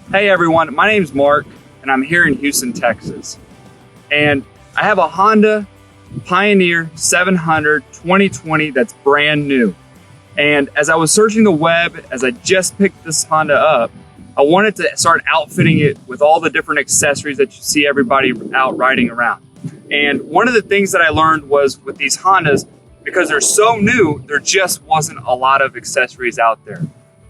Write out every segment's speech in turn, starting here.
Hey everyone, my name's Mark and I'm here in Houston, Texas. And I have a Honda Pioneer 700 2020 that's brand new. And as I was searching the web, as I just picked this Honda up, I wanted to start outfitting it with all the different accessories that you see everybody out riding around. And one of the things that I learned was with these Hondas, because they're so new, there just wasn't a lot of accessories out there.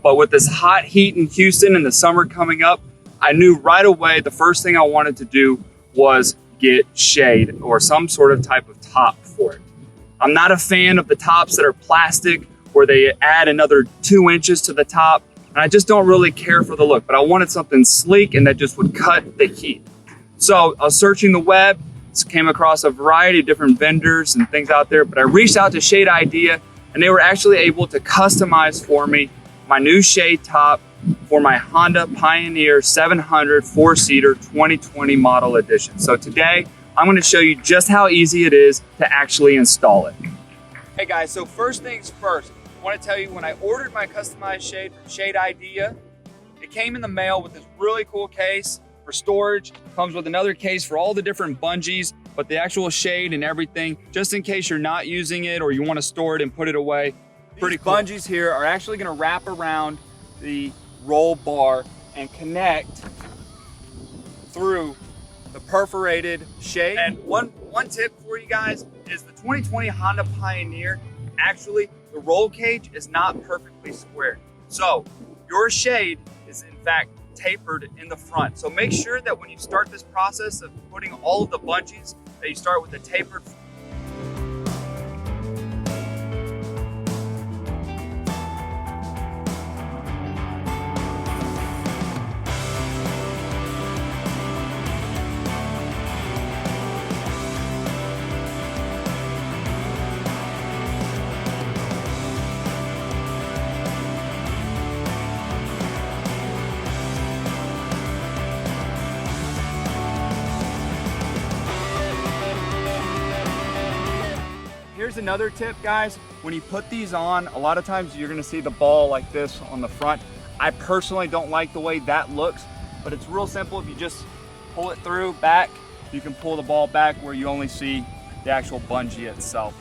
But with this hot heat in Houston and the summer coming up, I knew right away the first thing I wanted to do was get shade or some sort of type of top for it. I'm not a fan of the tops that are plastic where they add another 2 inches to the top. And I just don't really care for the look, but I wanted something sleek and that just would cut the heat. So I was searching the web, came across a variety of different vendors and things out there, but I reached out to Shadeidea and they were actually able to customize for me my new shade top for my Honda Pioneer 700 4-seater 2020 model edition. So today I'm going to show you just how easy it is to actually install it. Hey guys, so first things first, I want to tell you when I ordered my customized shade from Shadeidea, it came in the mail with this really cool case for storage. Comes with another case for all the different bungees, but the actual shade and everything, just in case you're not using it or you want to store it and put it away. Pretty cool. Bungees here are actually going to wrap around the roll bar and connect through the perforated shade. And one tip for you guys is the 2020 Honda Pioneer, actually the roll cage is not perfectly square. So your shade is in fact tapered in the front. So make sure that when you start this process of putting all of the bungees, that you start with the tapered. Here's another tip, guys. When you put these on, a lot of times you're gonna see the ball like this on the front. I personally don't like the way that looks, but it's real simple. If you just pull it through back, you can pull the ball back where you only see the actual bungee itself.